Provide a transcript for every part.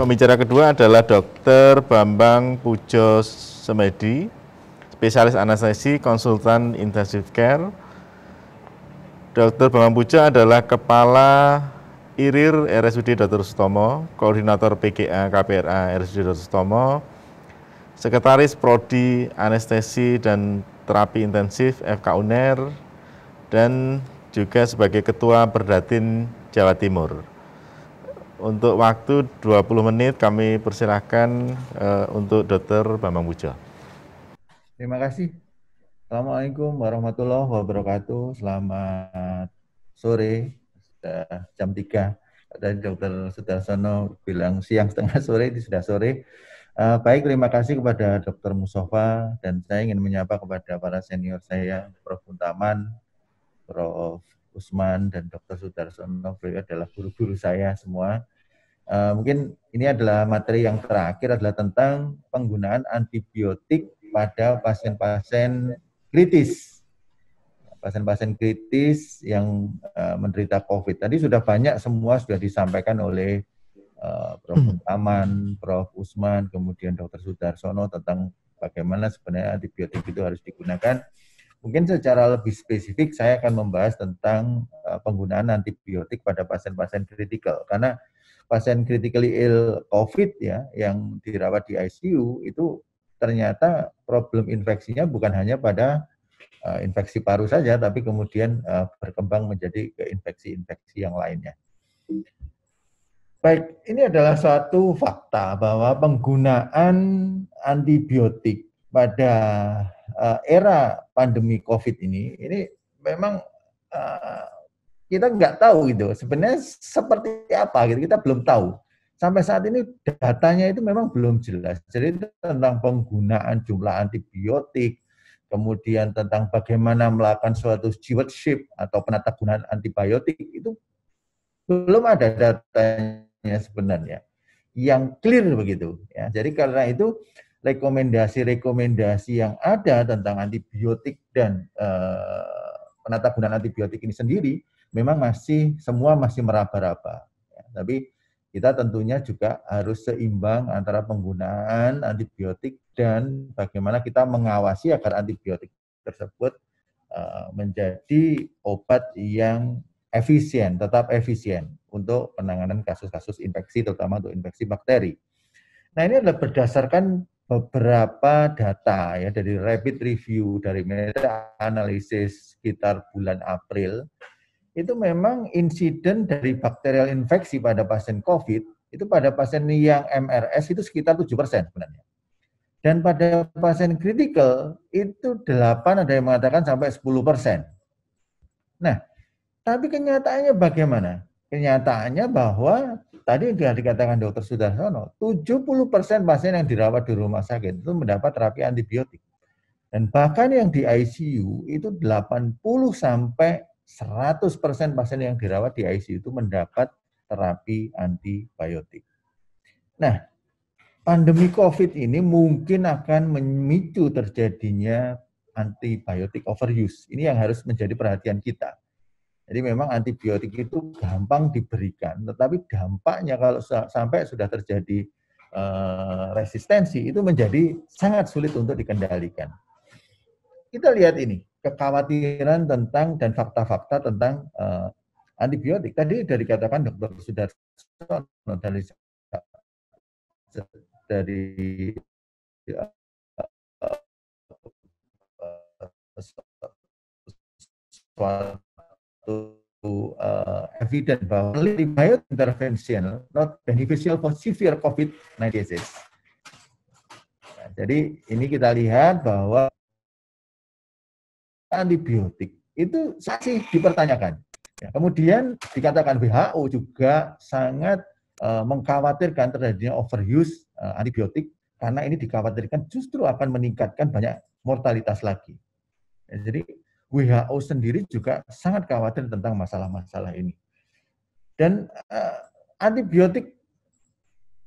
Pembicara kedua adalah Dr. Bambang Pujo Semedi, spesialis anestesi, konsultan intensive care. Dr. Bambang Pujo adalah Kepala IRIR RSUD Dr. Sutomo, Koordinator PGA KPRA RSUD Dr. Sutomo, Sekretaris Prodi Anestesi dan Terapi Intensif FK UNER, dan juga sebagai Ketua Perdatin Jawa Timur. Untuk waktu 20 menit kami persilahkan untuk Dr. Bambang Pujo. Terima kasih. Assalamualaikum warahmatullahi wabarakatuh. Selamat sore, sudah jam 3. Tadi Dr. Sudarsono bilang siang setengah sore, ini sudah sore. Baik, terima kasih kepada Dr. Mustafa, dan saya ingin menyapa kepada para senior saya, Prof. Muntaman, Prof. Usman, dan Dr. Sudarsono. Beliau adalah guru-guru saya semua. Mungkin ini adalah materi yang terakhir adalah tentang penggunaan antibiotik pada pasien-pasien kritis. Pasien-pasien kritis yang menderita COVID. Tadi sudah banyak semua sudah disampaikan oleh Prof. Muntaman, Prof. Usman, kemudian Dr. Sudarsono tentang bagaimana sebenarnya antibiotik itu harus digunakan. Mungkin secara lebih spesifik saya akan membahas tentang penggunaan antibiotik pada pasien-pasien kritikal. Karena pasien critically ill COVID ya yang dirawat di ICU itu ternyata problem infeksinya bukan hanya pada infeksi paru saja, tapi kemudian berkembang menjadi ke infeksi-infeksi yang lainnya. Baik, ini adalah suatu fakta bahwa penggunaan antibiotik pada era pandemi COVID ini memang kita nggak tahu gitu sebenarnya seperti apa gitu, kita belum tahu sampai saat ini datanya itu memang belum jelas. Jadi tentang penggunaan jumlah antibiotik, kemudian tentang bagaimana melakukan suatu stewardship atau penatagunaan antibiotik itu belum ada datanya sebenarnya yang clear begitu ya. Jadi karena itu rekomendasi yang ada tentang antibiotik dan penatagunaan antibiotik ini sendiri memang semua masih meraba-raba. Ya, tapi kita tentunya juga harus seimbang antara penggunaan antibiotik dan bagaimana kita mengawasi agar antibiotik tersebut menjadi obat yang efisien, tetap efisien untuk penanganan kasus-kasus infeksi, terutama untuk infeksi bakteri. Nah, ini adalah berdasarkan beberapa data ya dari rapid review, dari meta analisis sekitar bulan April. Itu memang insiden dari bakterial infeksi pada pasien COVID, itu pada pasien yang MRS itu sekitar 7% sebenarnya. Dan pada pasien kritikal itu 8, ada yang mengatakan sampai 10%. Nah, tapi kenyataannya bagaimana? Kenyataannya bahwa tadi sudah dikatakan Dr. Sudarsono, 70% pasien yang dirawat di rumah sakit itu mendapat terapi antibiotik. Dan bahkan yang di ICU itu 80 sampai 100% pasien yang dirawat di ICU itu mendapat terapi antibiotik. Nah, pandemi COVID ini mungkin akan memicu terjadinya antibiotik overuse. Ini yang harus menjadi perhatian kita. Jadi memang antibiotik itu gampang diberikan, tetapi dampaknya kalau sampai sudah terjadi resistensi itu menjadi sangat sulit untuk dikendalikan. Kita lihat ini, kekhawatiran tentang dan fakta-fakta tentang antibiotik. Tadi dari katakan Dr. Sudarsono dari suatu evidence bahwa antibiotic intervention not beneficial for severe COVID-19 cases. Nah, jadi ini kita lihat bahwa antibiotik itu masih dipertanyakan. Ya, kemudian dikatakan WHO juga sangat mengkhawatirkan terjadinya overuse antibiotik karena ini dikhawatirkan justru akan meningkatkan banyak mortalitas lagi. Ya, jadi WHO sendiri juga sangat khawatir tentang masalah-masalah ini. Dan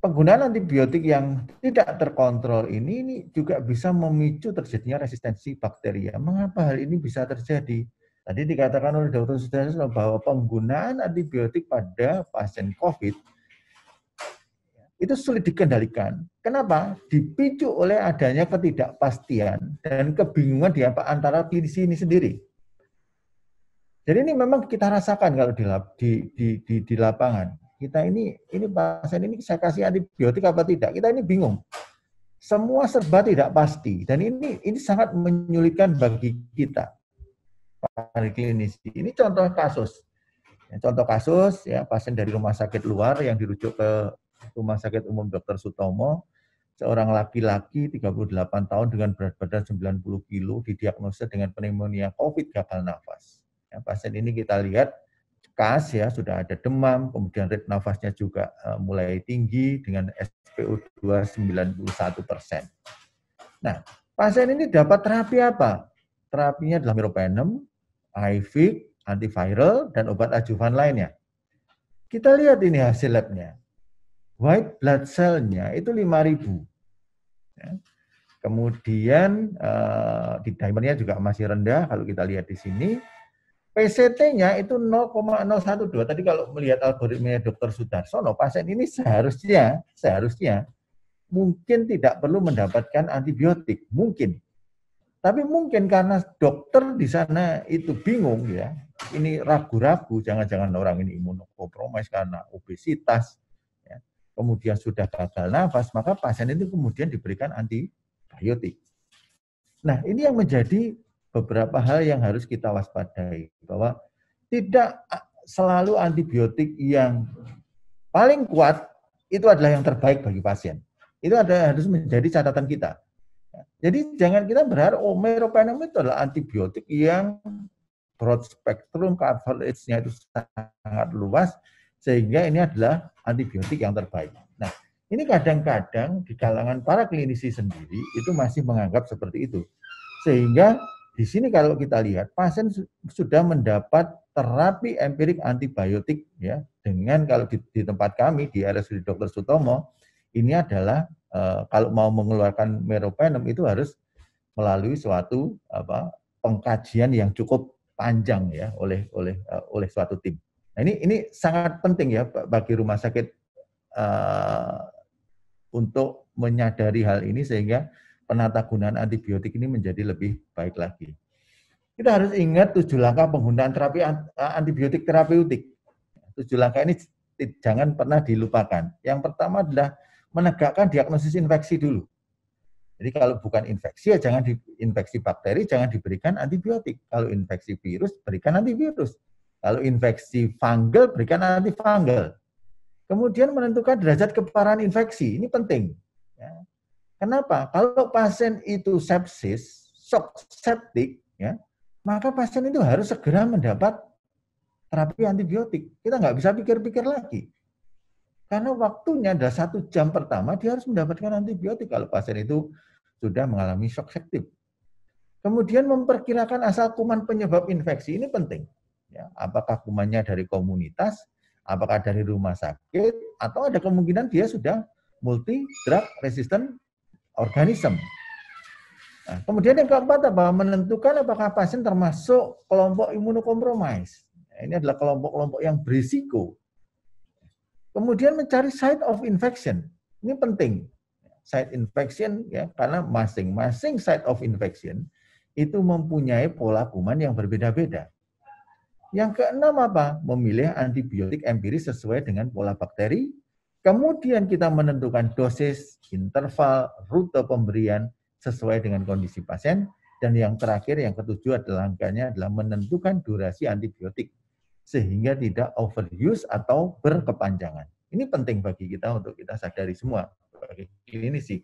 penggunaan antibiotik yang tidak terkontrol ini juga bisa memicu terjadinya resistensi bakteri. Mengapa hal ini bisa terjadi? Tadi dikatakan oleh Dr. Sudarsono bahwa penggunaan antibiotik pada pasien COVID itu sulit dikendalikan. Kenapa? Dipicu oleh adanya ketidakpastian dan kebingungan di antara klinisi ini sendiri. Jadi ini memang kita rasakan kalau di lapangan. Kita ini pasien ini saya kasih antibiotik apa tidak? Kita ini bingung. Semua serba tidak pasti dan ini sangat menyulitkan bagi kita para klinisi. Ini contoh kasus. Contoh kasus ya, pasien dari rumah sakit luar yang dirujuk ke Rumah Sakit Umum Dr. Sutomo, seorang laki-laki 38 tahun dengan berat badan 90 kilo didiagnosa dengan pneumonia COVID gagal nafas. Ya, pasien ini kita lihat khas ya, sudah ada demam, kemudian rate nafasnya juga mulai tinggi dengan SpO2 91%. Nah, pasien ini dapat terapi apa? Terapinya adalah meropenem, IV, antiviral, dan obat adjuvan lainnya. Kita lihat ini hasil labnya. White blood cell-nya itu 5.000. Ya. Kemudian di dimernya juga masih rendah kalau kita lihat di sini. PCT-nya itu 0,012. Tadi kalau melihat algoritmanya Dr. Sudarsono, pasien ini seharusnya mungkin tidak perlu mendapatkan antibiotik, mungkin. Tapi mungkin karena dokter di sana itu bingung ya, ini ragu-ragu, jangan-jangan orang ini imunokompromis karena obesitas, ya. Kemudian sudah gagal nafas, maka pasien itu kemudian diberikan antibiotik. Nah, ini yang menjadi beberapa hal yang harus kita waspadai, bahwa tidak selalu antibiotik yang paling kuat itu adalah yang terbaik bagi pasien. Itu harus menjadi catatan kita. Jadi jangan kita berharap meropenem itu adalah antibiotik yang broad spectrum, coverage-nya itu sangat luas, sehingga ini adalah antibiotik yang terbaik. Nah, ini kadang-kadang di kalangan para klinisi sendiri itu masih menganggap seperti itu. Sehingga di sini kalau kita lihat pasien sudah mendapat terapi empirik antibiotik ya, dengan kalau di tempat kami di RSUD Dr. Sutomo ini adalah kalau mau mengeluarkan meropenem itu harus melalui suatu pengkajian yang cukup panjang ya oleh suatu tim. Nah, ini sangat penting ya bagi rumah sakit untuk menyadari hal ini sehingga penata gunaan antibiotik ini menjadi lebih baik lagi. Kita harus ingat 7 langkah penggunaan terapi antibiotik terapeutik. 7 langkah ini jangan pernah dilupakan. Yang pertama adalah menegakkan diagnosis infeksi dulu. Jadi kalau bukan infeksi ya jangan infeksi bakteri, jangan diberikan antibiotik. Kalau infeksi virus, berikan antivirus. Kalau infeksi fungal, berikan antifungal. Kemudian menentukan derajat keparahan infeksi, ini penting. Ya. Kenapa? Kalau pasien itu sepsis, shock septik, ya, maka pasien itu harus segera mendapat terapi antibiotik. Kita nggak bisa pikir-pikir lagi. Karena waktunya adalah 1 jam pertama, dia harus mendapatkan antibiotik kalau pasien itu sudah mengalami shock septik. Kemudian memperkirakan asal kuman penyebab infeksi, ini penting. Ya, apakah kumannya dari komunitas, apakah dari rumah sakit, atau ada kemungkinan dia sudah multi-drug resistant organism. Nah, kemudian yang keempat apa? Menentukan apakah pasien termasuk kelompok imunokompromis. Nah, ini adalah kelompok-kelompok yang berisiko. Kemudian mencari site of infection. Ini penting. Site infection ya, karena masing-masing site of infection itu mempunyai pola kuman yang berbeda-beda. Yang keenam apa? Memilih antibiotik empiris sesuai dengan pola bakteri. Kemudian kita menentukan dosis, interval, rute pemberian sesuai dengan kondisi pasien. Dan yang terakhir, yang ketujuh adalah angkanya adalah menentukan durasi antibiotik sehingga tidak overuse atau berkepanjangan. Ini penting bagi kita untuk kita sadari semua sebagai klinisi.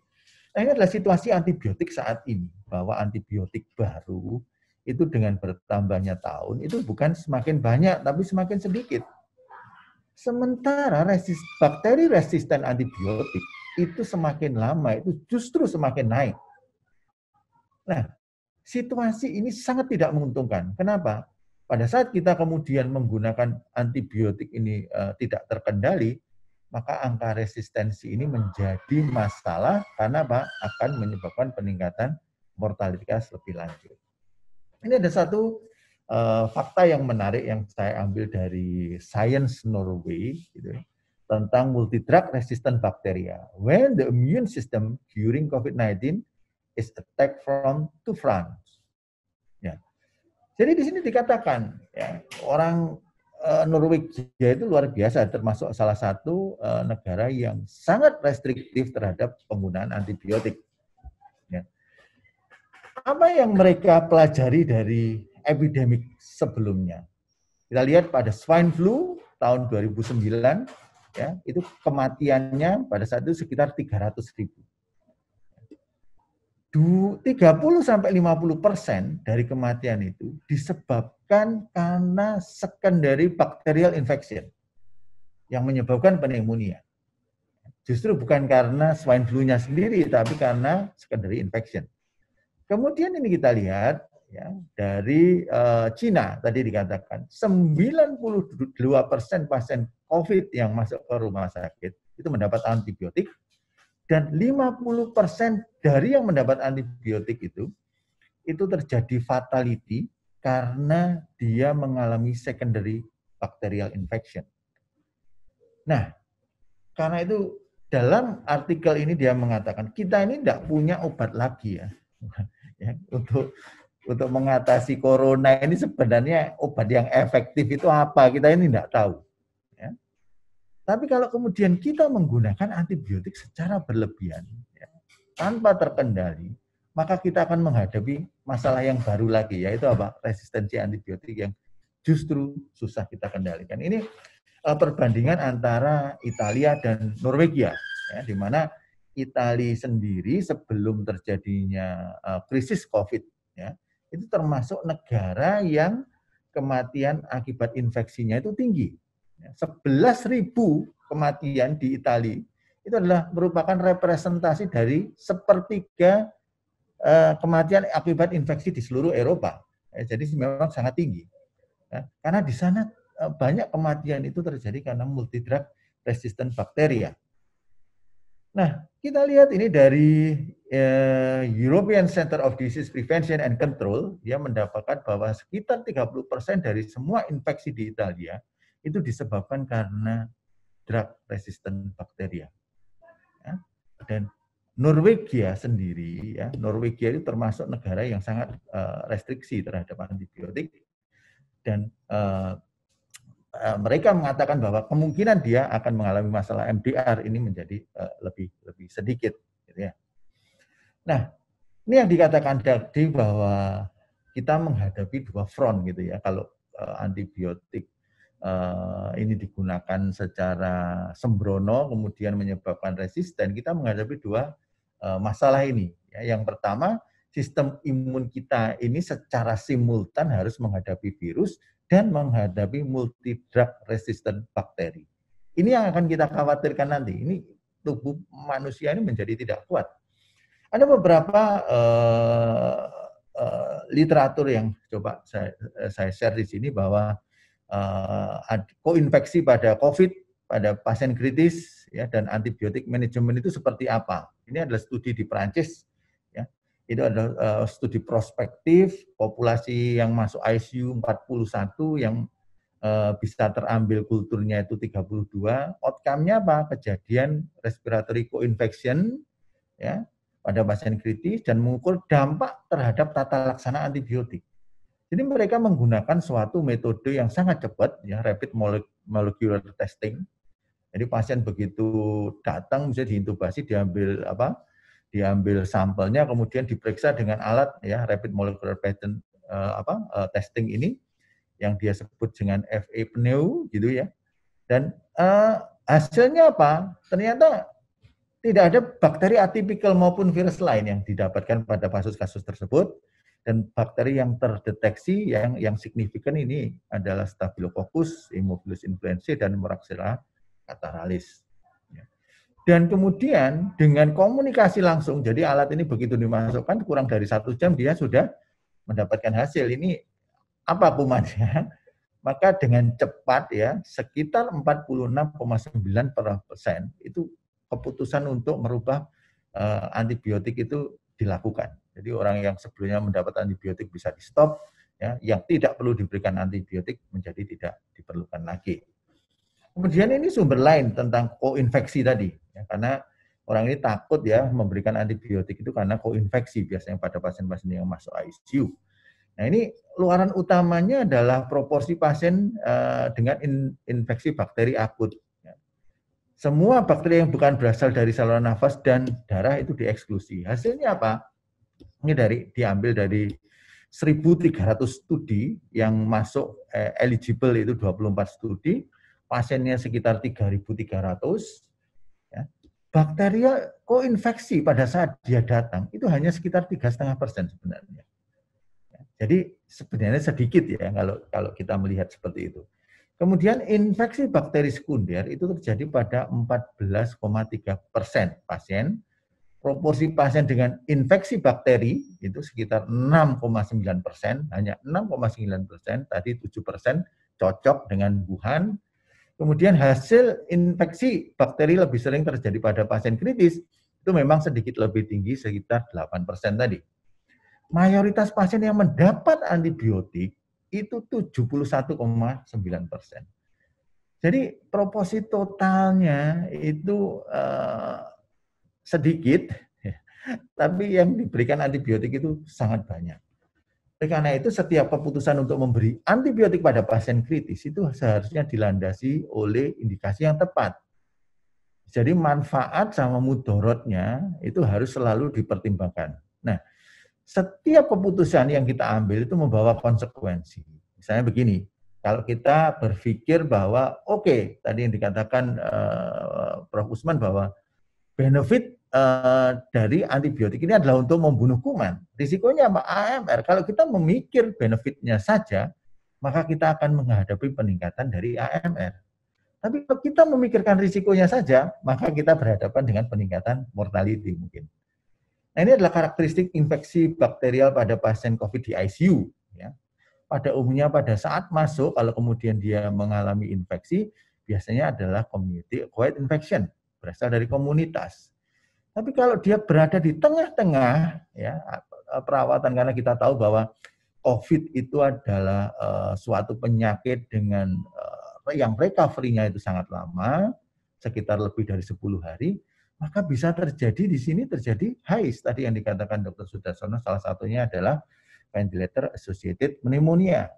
Nah, ini adalah situasi antibiotik saat ini, bahwa antibiotik baru itu dengan bertambahnya tahun itu bukan semakin banyak tapi semakin sedikit. Sementara bakteri resisten antibiotik itu semakin lama itu justru semakin naik. Nah, situasi ini sangat tidak menguntungkan. Kenapa? Pada saat kita kemudian menggunakan antibiotik ini tidak terkendali, maka angka resistensi ini menjadi masalah karena apa? Akan menyebabkan peningkatan mortalitas lebih lanjut. Ini ada satu fakta yang menarik yang saya ambil dari Science Norway, gitu, tentang multi-drug resistant bacteria. When the immune system during COVID-19 is attacked from two fronts. Ya. Jadi di sini dikatakan ya, orang Norwegia itu luar biasa, termasuk salah satu negara yang sangat restriktif terhadap penggunaan antibiotik. Ya. Apa yang mereka pelajari dari epidemik sebelumnya? Kita lihat pada swine flu tahun 2009, ya, itu kematiannya pada saat itu sekitar 300.000. 30-50% dari kematian itu disebabkan karena secondary bacterial infection yang menyebabkan pneumonia. Justru bukan karena swine flu-nya sendiri, tapi karena secondary infection. Kemudian ini kita lihat ya, dari Cina tadi dikatakan 92% pasien COVID yang masuk ke rumah sakit itu mendapat antibiotik, dan 50% dari yang mendapat antibiotik itu terjadi fatality karena dia mengalami secondary bacterial infection. Nah, karena itu dalam artikel ini dia mengatakan kita ini tidak punya obat lagi ya, untuk mengatasi corona ini. Sebenarnya obat yang efektif itu apa, kita ini tidak tahu. Ya. Tapi kalau kemudian kita menggunakan antibiotik secara berlebihan, ya, tanpa terkendali, maka kita akan menghadapi masalah yang baru lagi, yaitu apa? Resistensi antibiotik yang justru susah kita kendalikan. Ini perbandingan antara Italia dan Norwegia, ya, di mana Italia sendiri sebelum terjadinya krisis COVID, ya, itu termasuk negara yang kematian akibat infeksinya itu tinggi. 11.000 kematian di Italia itu adalah merupakan representasi dari sepertiga kematian akibat infeksi di seluruh Eropa. Jadi memang sangat tinggi. Karena di sana banyak kematian itu terjadi karena multi-drug resistant bacteria. Nah, kita lihat ini dari European Center of Disease Prevention and Control, dia mendapatkan bahwa sekitar 30% dari semua infeksi di Italia itu disebabkan karena drug resistant bacteria. Ya. Dan Norwegia sendiri, ya, Norwegia itu termasuk negara yang sangat restriksi terhadap antibiotik, dan mereka mengatakan bahwa kemungkinan dia akan mengalami masalah MDR ini menjadi lebih sedikit, gitu ya. Nah, ini yang dikatakan tadi bahwa kita menghadapi dua front, gitu ya. Kalau antibiotik ini digunakan secara sembrono, kemudian menyebabkan resisten, kita menghadapi dua masalah ini. Ya, yang pertama, sistem imun kita ini secara simultan harus menghadapi virus dan menghadapi multi-drug resistant bakteri. Ini yang akan kita khawatirkan nanti. Ini tubuh manusia ini menjadi tidak kuat. Ada beberapa literatur yang coba saya share di sini bahwa koinfeksi pada COVID pada pasien kritis, ya, dan antibiotik manajemen itu seperti apa. Ini adalah studi di Perancis, ya. Itu adalah studi prospektif populasi yang masuk ICU 41 yang bisa terambil kulturnya itu 32. Outcome-nya apa? Kejadian respiratory co-infection, ya, pada pasien kritis, dan mengukur dampak terhadap tata laksana antibiotik. Jadi mereka menggunakan suatu metode yang sangat cepat, ya, rapid molecular testing. Jadi pasien begitu datang, misalnya diintubasi, diambil sampelnya, kemudian diperiksa dengan alat, ya, rapid molecular testing ini, yang dia sebut dengan FA-pneu, gitu ya. Dan hasilnya apa? Ternyata tidak ada bakteri atipikal maupun virus lain yang didapatkan pada kasus-kasus tersebut. Dan bakteri yang terdeteksi yang signifikan ini adalah Staphylococcus, Haemophilus influenzae, dan Moraxella catarrhalis. Dan kemudian dengan komunikasi langsung, jadi alat ini begitu dimasukkan, kurang dari 1 jam dia sudah mendapatkan hasil. Ini apa kumannya? Maka dengan cepat, ya, sekitar 46,9% itu keputusan untuk merubah antibiotik itu dilakukan. Jadi orang yang sebelumnya mendapat antibiotik bisa di stop, ya, yang tidak perlu diberikan antibiotik menjadi tidak diperlukan lagi. Kemudian ini sumber lain tentang koinfeksi tadi, ya, karena orang ini takut ya memberikan antibiotik itu karena koinfeksi biasanya pada pasien-pasien yang masuk ICU. Nah ini luaran utamanya adalah proporsi pasien dengan infeksi bakteri akut. Semua bakteri yang bukan berasal dari saluran nafas dan darah itu dieksklusi. Hasilnya apa? Ini diambil dari 1.300 studi yang masuk eligible itu 24 studi, pasiennya sekitar 3.300. Ya. Bakteria koinfeksi pada saat dia datang itu hanya sekitar 3,5% sebenarnya. Ya. Jadi sebenarnya sedikit ya kalau kita melihat seperti itu. Kemudian infeksi bakteri sekunder itu terjadi pada 14,3% pasien. Proporsi pasien dengan infeksi bakteri itu sekitar 6,9%, hanya 6,9%, tadi 7% cocok dengan Wuhan. Kemudian hasil infeksi bakteri lebih sering terjadi pada pasien kritis, itu memang sedikit lebih tinggi, sekitar 8% tadi. Mayoritas pasien yang mendapat antibiotik itu 71,9%. Jadi proporsi totalnya itu sedikit, tapi yang diberikan antibiotik itu sangat banyak. Oleh karena itu, setiap keputusan untuk memberi antibiotik pada pasien kritis itu seharusnya dilandasi oleh indikasi yang tepat. Jadi manfaat sama mudorotnya itu harus selalu dipertimbangkan. Nah, setiap keputusan yang kita ambil itu membawa konsekuensi. Misalnya begini, kalau kita berpikir bahwa oke, tadi yang dikatakan Prof. Usman bahwa benefit dari antibiotik ini adalah untuk membunuh kuman. Risikonya apa? AMR. Kalau kita memikir benefitnya saja, maka kita akan menghadapi peningkatan dari AMR. Tapi kalau kita memikirkan risikonya saja, maka kita berhadapan dengan peningkatan mortality mungkin. Nah, ini adalah karakteristik infeksi bakterial pada pasien COVID di ICU. Ya. Pada umumnya pada saat masuk, kalau kemudian dia mengalami infeksi, biasanya adalah community acquired infection, berasal dari komunitas. Tapi kalau dia berada di tengah-tengah, ya perawatan, karena kita tahu bahwa COVID itu adalah suatu penyakit dengan yang recovery-nya itu sangat lama, sekitar lebih dari 10 hari, maka bisa terjadi di sini terjadi HAIS. Tadi yang dikatakan Dr. Sudarsono, salah satunya adalah ventilator associated pneumonia.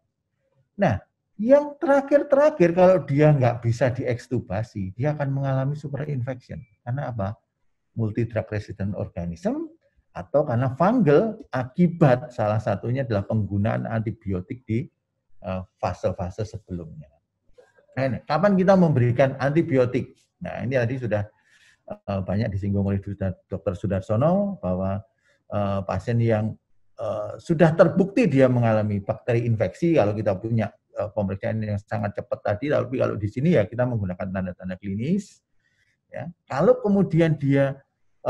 Nah, yang terakhir kalau dia nggak bisa diekstubasi, dia akan mengalami superinfection. Karena apa? Multi-drug resistant organism, atau karena fungal akibat salah satunya adalah penggunaan antibiotik di fase-fase sebelumnya. Nah, kapan kita memberikan antibiotik? Nah, ini tadi sudah banyak disinggung oleh Dr. Sudarsono bahwa pasien yang sudah terbukti dia mengalami bakteri infeksi, kalau kita punya pemeriksaan yang sangat cepat tadi, tapi kalau di sini ya kita menggunakan tanda-tanda klinis. Ya. Kalau kemudian dia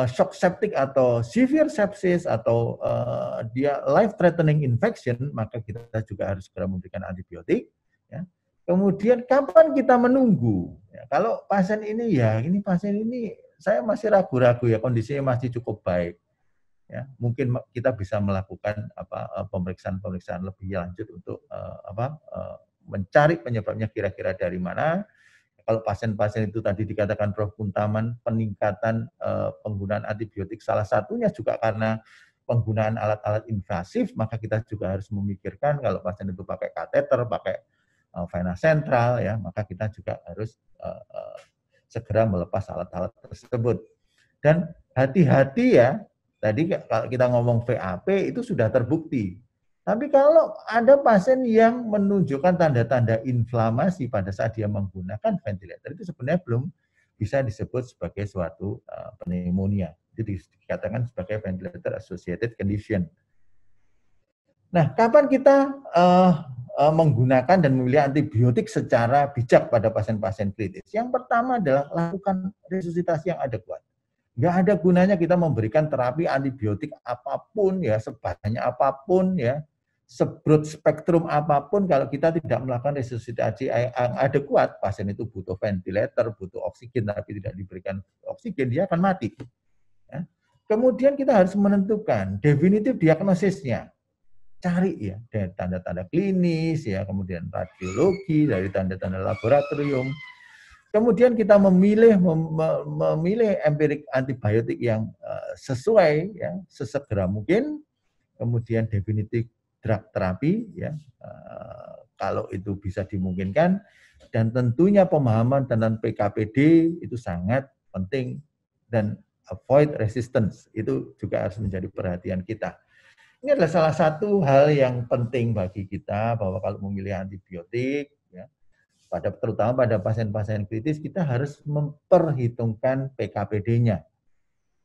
shock septic atau severe sepsis atau dia life threatening infection, maka kita juga harus segera memberikan antibiotik. Ya. Kemudian kapan kita menunggu? Ya, kalau pasien ini pasien ini saya masih ragu-ragu ya, kondisinya masih cukup baik. Ya, mungkin kita bisa melakukan pemeriksaan lebih lanjut untuk mencari penyebabnya kira-kira dari mana. Kalau pasien-pasien itu tadi dikatakan Prof. Kuntaman, peningkatan penggunaan antibiotik salah satunya juga karena penggunaan alat-alat invasif, maka kita juga harus memikirkan kalau pasien itu pakai kateter, pakai vena sentral, ya, maka kita juga harus segera melepas alat-alat tersebut. Dan hati-hati ya, tadi kalau kita ngomong VAP itu sudah terbukti. Tapi kalau ada pasien yang menunjukkan tanda-tanda inflamasi pada saat dia menggunakan ventilator, itu sebenarnya belum bisa disebut sebagai suatu pneumonia. Itu dikatakan sebagai ventilator associated condition. Nah, kapan kita menggunakan dan memilih antibiotik secara bijak pada pasien-pasien kritis? Yang pertama adalah lakukan resusitasi yang adekuat. Nggak ada gunanya kita memberikan terapi antibiotik apapun ya, sebanyak apapun ya, sebroad spektrum apapun, kalau kita tidak melakukan resusitasi yang adekuat, pasien itu butuh ventilator, butuh oksigen, tapi tidak diberikan oksigen, dia akan mati. Ya. Kemudian kita harus menentukan definitif diagnosisnya. Cari ya dari tanda-tanda klinis, ya, kemudian radiologi, dari tanda-tanda laboratorium. kemudian kita memilih empirik antibiotik yang sesuai, ya, sesegera mungkin, kemudian definitif drug terapi, ya, kalau itu bisa dimungkinkan, dan tentunya pemahaman tentang PKPD itu sangat penting, dan avoid resistance itu juga harus menjadi perhatian kita. Ini adalah salah satu hal yang penting bagi kita, bahwa kalau memilih antibiotik, ya, terutama pada pasien-pasien kritis, kita harus memperhitungkan PKPD-nya.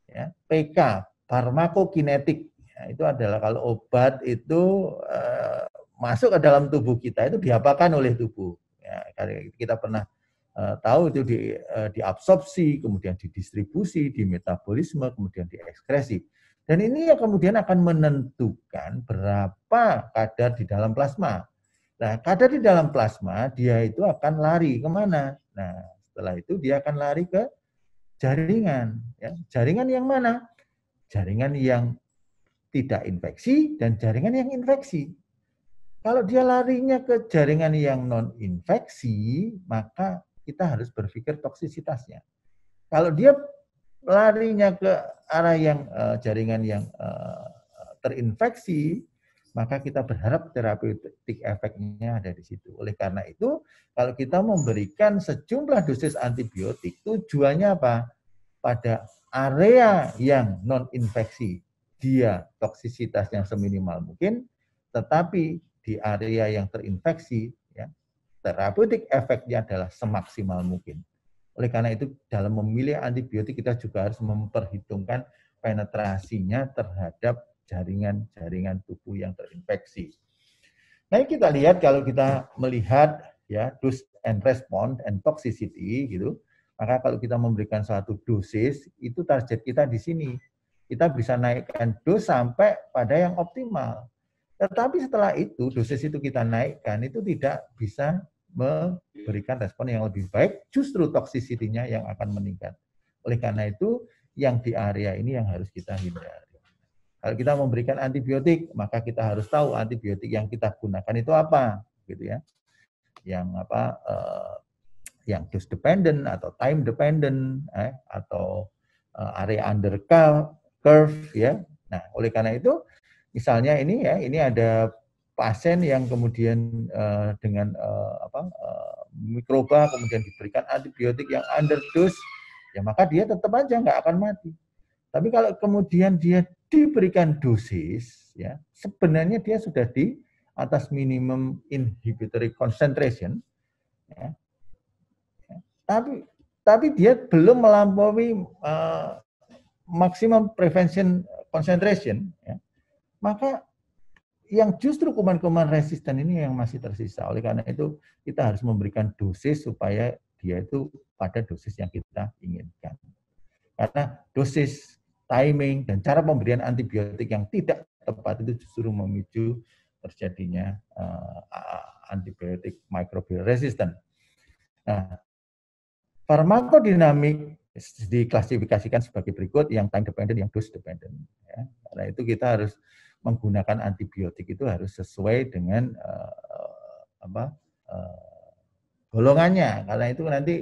Ya, PK, farmakokinetik, ya, itu adalah kalau obat itu masuk ke dalam tubuh kita, itu diapakan oleh tubuh. Ya, kita pernah tahu itu diabsorpsi, kemudian didistribusi, di metabolisme, kemudian diekskresi. Dan ini yang kemudian akan menentukan berapa kadar di dalam plasma. Nah, kadar di dalam plasma, dia itu akan lari kemana? Nah, setelah itu dia akan lari ke jaringan. Ya. Jaringan yang mana? Jaringan yang tidak infeksi dan jaringan yang infeksi. Kalau dia larinya ke jaringan yang non-infeksi, maka kita harus berpikir toksisitasnya. Kalau dia larinya ke arah yang jaringan yang terinfeksi, maka kita berharap terapeutik efeknya ada di situ. Oleh karena itu, kalau kita memberikan sejumlah dosis antibiotik, tujuannya apa? Pada area yang non-infeksi, dia toksisitasnya seminimal mungkin, tetapi di area yang terinfeksi, ya, terapeutik efeknya adalah semaksimal mungkin. Oleh karena itu, dalam memilih antibiotik kita juga harus memperhitungkan penetrasinya terhadap jaringan-jaringan tubuh yang terinfeksi. Nah, kita lihat kalau kita melihat, ya, dose and response and toxicity gitu, maka kalau kita memberikan suatu dosis, itu target kita di sini. Kita bisa naikkan dos sampai pada yang optimal. Tetapi setelah itu, dosis itu kita naikkan, itu tidak bisa memberikan respon yang lebih baik, justru toksisitinya yang akan meningkat. Oleh karena itu, yang di area ini yang harus kita hindari. Kalau kita memberikan antibiotik, maka kita harus tahu antibiotik yang kita gunakan itu apa, gitu ya. Yang apa? Yang dose dependent atau time dependent, atau area under curve, ya. Nah, oleh karena itu, misalnya ini, ya, ini ada pasien yang kemudian dengan mikroba kemudian diberikan antibiotik yang underdose, ya maka dia tetap aja nggak akan mati. Tapi kalau kemudian dia diberikan dosis, ya sebenarnya dia sudah di atas minimum inhibitory concentration, ya. Tapi dia belum melampaui maximum prevention concentration, ya. Maka yang justru kuman-kuman resisten ini yang masih tersisa. Oleh karena itu, kita harus memberikan dosis supaya dia itu pada dosis yang kita inginkan. Karena dosis, timing, dan cara pemberian antibiotik yang tidak tepat itu justru memicu terjadinya antibiotik microbial resistant. Nah, farmakodinamik diklasifikasikan sebagai berikut, yang time dependent, yang dose dependent. Ya. Karena itu kita harus menggunakan antibiotik itu harus sesuai dengan golongannya, karena itu nanti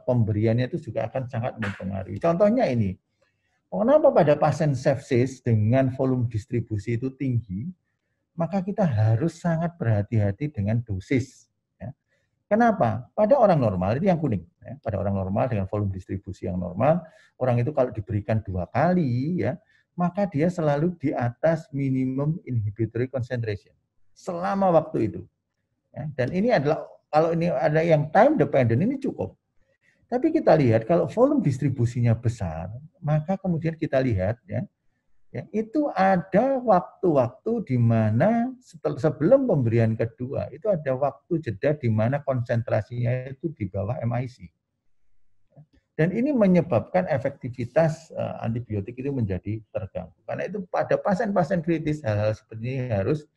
pemberiannya itu juga akan sangat mempengaruhi. Contohnya ini, kenapa pada pasien sepsis dengan volume distribusi itu tinggi, maka kita harus sangat berhati-hati dengan dosis. Ya. Kenapa? Pada orang normal, itu yang kuning, ya, pada orang normal dengan volume distribusi yang normal, orang itu kalau diberikan 2 kali, ya, maka dia selalu di atas minimum inhibitory concentration selama waktu itu. Ya, dan ini adalah, kalau ini ada yang time dependent, ini cukup. Tapi kita lihat kalau volume distribusinya besar, maka kemudian kita lihat, ya itu ada waktu-waktu di mana sebelum pemberian kedua, itu ada waktu jeda di mana konsentrasinya itu di bawah MIC. Dan ini menyebabkan efektivitas antibiotik itu menjadi terganggu. Karena itu pada pasien-pasien kritis hal-hal seperti ini harus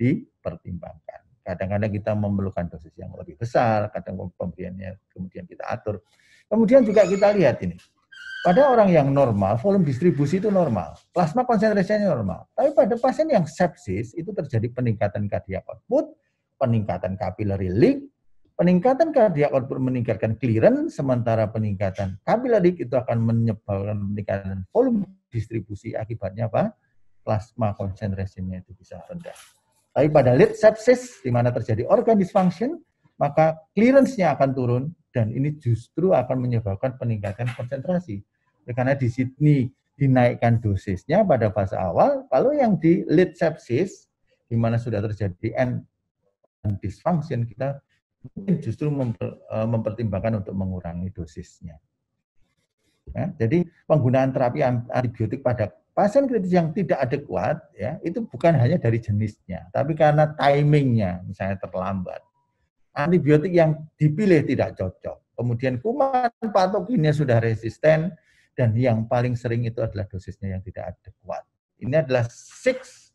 dipertimbangkan. Kadang-kadang kita memerlukan dosis yang lebih besar, kadang pemberiannya kemudian kita atur. Kemudian juga kita lihat ini, pada orang yang normal, volume distribusi itu normal, plasma konsentrasinya normal. Tapi pada pasien yang sepsis itu terjadi peningkatan cardiac output, peningkatan capillary leak, Peningkatan cardiac output meningkatkan clearance, sementara peningkatan capillary itu akan menyebabkan peningkatan volume distribusi, akibatnya apa? Plasma concentration-nya itu bisa rendah. Tapi pada late sepsis, di mana terjadi organ dysfunction, maka clearance-nya akan turun, dan ini justru akan menyebabkan peningkatan konsentrasi. Karena di sini dinaikkan dosisnya pada fase awal, kalau yang di late sepsis, di mana sudah terjadi end dysfunction, kita mungkin justru mempertimbangkan untuk mengurangi dosisnya. Ya, jadi penggunaan terapi antibiotik pada pasien kritis yang tidak adekuat, ya, itu bukan hanya dari jenisnya, tapi karena timingnya, misalnya terlambat. Antibiotik yang dipilih tidak cocok. Kemudian kuman patogennya sudah resisten, dan yang paling sering itu adalah dosisnya yang tidak adekuat. Ini adalah six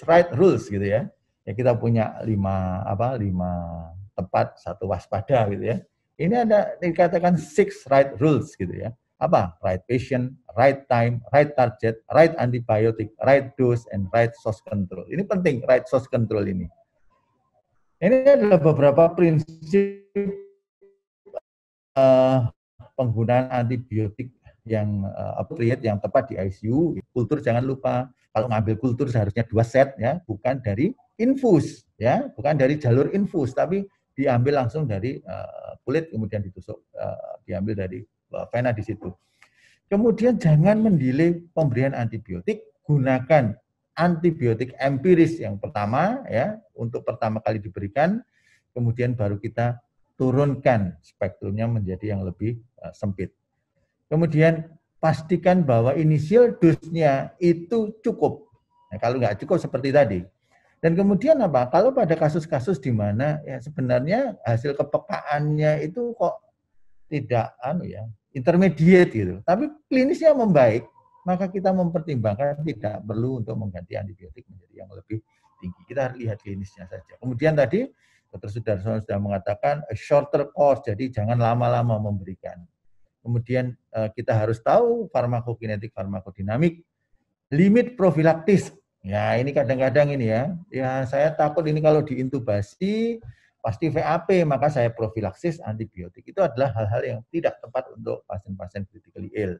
right rules gitu ya. Ya, kita punya 5 tepat, 1 waspada gitu ya. Ini ada dikatakan 6 right rules gitu ya. Apa? Right patient, right time, right target, right antibiotic, right dose, and right source control. Ini penting, right source control ini. Ini adalah beberapa prinsip penggunaan antibiotik yang appropriate, yang tepat di ICU. Kultur jangan lupa, kalau ngambil kultur seharusnya 2 set ya, bukan dari infus ya, bukan dari jalur infus, tapi diambil langsung dari kulit kemudian ditusuk, diambil dari vena di situ. Kemudian jangan mendelay pemberian antibiotik, gunakan antibiotik empiris yang pertama ya, untuk pertama kali diberikan, kemudian baru kita turunkan spektrumnya menjadi yang lebih sempit. Kemudian pastikan bahwa initial dose-nya itu cukup. Nah, kalau nggak cukup seperti tadi. Dan kemudian apa? Kalau pada kasus-kasus di mana ya sebenarnya hasil kepekaannya itu kok tidak intermediate gitu, tapi klinisnya membaik, maka kita mempertimbangkan tidak perlu untuk mengganti antibiotik menjadi yang lebih tinggi. Kita lihat klinisnya saja. Kemudian tadi Dr. Sudarsono sudah mengatakan a shorter course, jadi jangan lama-lama memberikan. Kemudian kita harus tahu farmakokinetik, farmakodinamik, limit profilaktis. Ya, ini kadang-kadang ini ya saya takut ini kalau diintubasi pasti VAP, maka saya profilaksis antibiotik. Itu adalah hal-hal yang tidak tepat untuk pasien-pasien critically ill.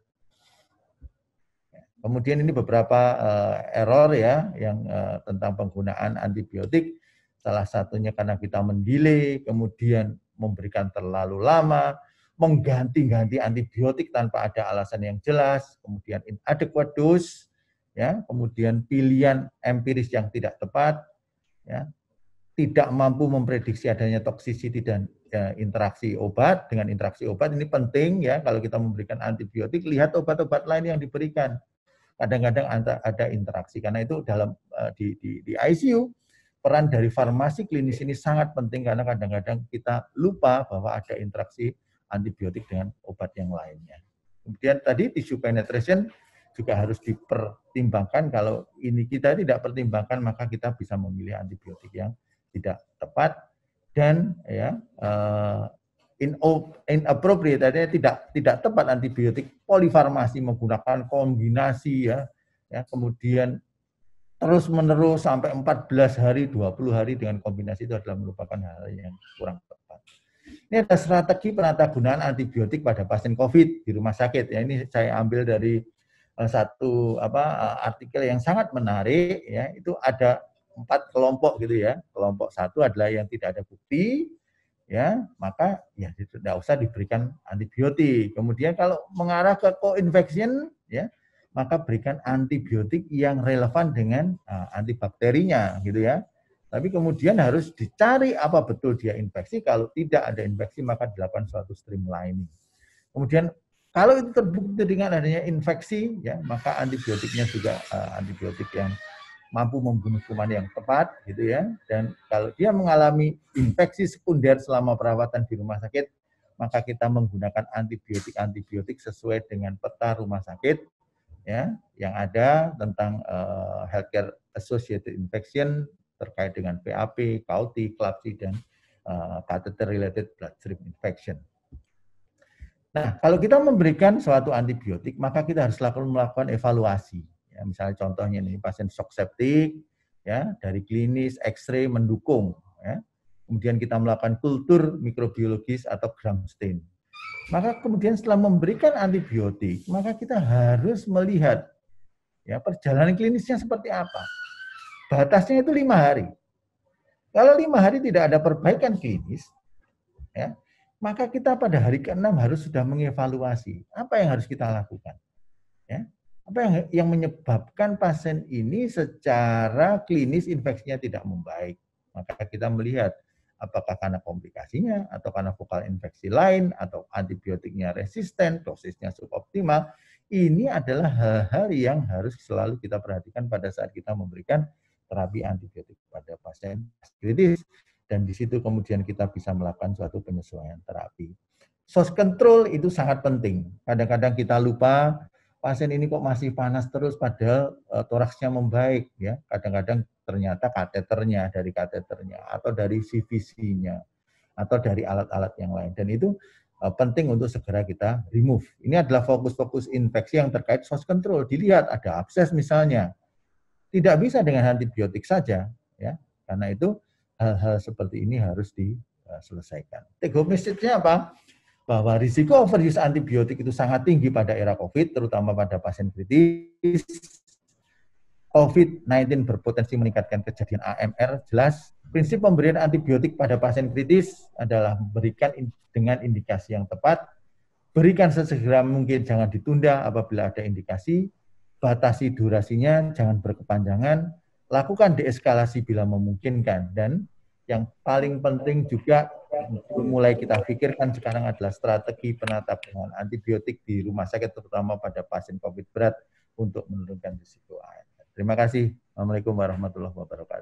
Kemudian ini beberapa error ya yang tentang penggunaan antibiotik. Salah satunya karena kita mendelay, kemudian memberikan terlalu lama, mengganti-ganti antibiotik tanpa ada alasan yang jelas, kemudian inadequate dose, ya, kemudian pilihan empiris yang tidak tepat, ya, tidak mampu memprediksi adanya toxicity dan interaksi obat. Dengan interaksi obat ini penting ya, kalau kita memberikan antibiotik, lihat obat-obat lain yang diberikan. Kadang-kadang ada interaksi, karena itu dalam di ICU peran dari farmasi klinis ini sangat penting, karena kadang-kadang kita lupa bahwa ada interaksi antibiotik dengan obat yang lainnya. Kemudian tadi tissue penetration juga harus dipertimbangkan. Kalau ini kita tidak pertimbangkan, maka kita bisa memilih antibiotik yang tidak tepat dan ya inappropriate, artinya tidak tepat antibiotik polifarmasi, menggunakan kombinasi ya, kemudian terus-menerus sampai 14 hari, 20 hari dengan kombinasi, itu adalah merupakan hal yang kurang tepat. Ini ada strategi penatagunaan antibiotik pada pasien COVID di rumah sakit. Ya, ini saya ambil dari satu artikel yang sangat menarik. Ya, itu ada 4 kelompok gitu ya. Kelompok 1 adalah yang tidak ada bukti, ya maka ya tidak usah diberikan antibiotik. Kemudian kalau mengarah ke co-infection, ya maka berikan antibiotik yang relevan dengan antibakterinya gitu ya. Tapi kemudian harus dicari apa betul dia infeksi. Kalau tidak ada infeksi, maka dilakukan suatu streamlining. Kemudian kalau itu terbukti dengan adanya infeksi, ya maka antibiotiknya juga antibiotik yang mampu membunuh kuman yang tepat gitu ya. Dan kalau dia mengalami infeksi sekunder selama perawatan di rumah sakit, maka kita menggunakan antibiotik sesuai dengan peta rumah sakit ya yang ada tentang healthcare associated infection terkait dengan PAP, KOT, CLABSI, dan catheter related bloodstream infection. Nah, kalau kita memberikan suatu antibiotik, maka kita harus melakukan evaluasi. Ya, misalnya contohnya ini pasien shock septic, ya dari klinis, X-ray mendukung. Ya. kemudian kita melakukan kultur mikrobiologis atau gram stain. Maka kemudian setelah memberikan antibiotik, maka kita harus melihat ya perjalanan klinisnya seperti apa. Batasnya itu 5 hari. Kalau 5 hari tidak ada perbaikan klinis, ya, maka kita pada hari ke-6 harus sudah mengevaluasi apa yang harus kita lakukan. Ya. Apa yang menyebabkan pasien ini secara klinis infeksinya tidak membaik. Maka kita melihat apakah karena komplikasinya, atau karena vokal infeksi lain, atau antibiotiknya resisten, dosisnya suboptimal. Ini adalah hal-hal yang harus selalu kita perhatikan pada saat kita memberikan terapi antibiotik pada pasien kritis. Dan di situ kemudian kita bisa melakukan suatu penyesuaian terapi. Source control itu sangat penting. Kadang-kadang kita lupa, pasien ini kok masih panas terus padahal toraksnya membaik ya. Kadang-kadang ternyata dari kateternya atau dari CVC-nya atau dari alat-alat yang lain, dan itu penting untuk segera kita remove. Ini adalah fokus-fokus infeksi yang terkait source control. Dilihat ada abses misalnya, tidak bisa dengan antibiotik saja ya, karena itu hal-hal seperti ini harus diselesaikan. Take home message-nya apa? Bahwa risiko overuse antibiotik itu sangat tinggi pada era COVID, terutama pada pasien kritis. COVID-19 berpotensi meningkatkan kejadian AMR, jelas. Prinsip pemberian antibiotik pada pasien kritis adalah berikan dengan indikasi yang tepat, berikan sesegera mungkin, jangan ditunda apabila ada indikasi, batasi durasinya, jangan berkepanjangan, lakukan deeskalasi bila memungkinkan, dan yang paling penting juga mulai kita pikirkan sekarang adalah strategi penatapan antibiotik di rumah sakit, terutama pada pasien COVID berat untuk menurunkan risiko AMR. Terima kasih. Assalamualaikum warahmatullahi wabarakatuh.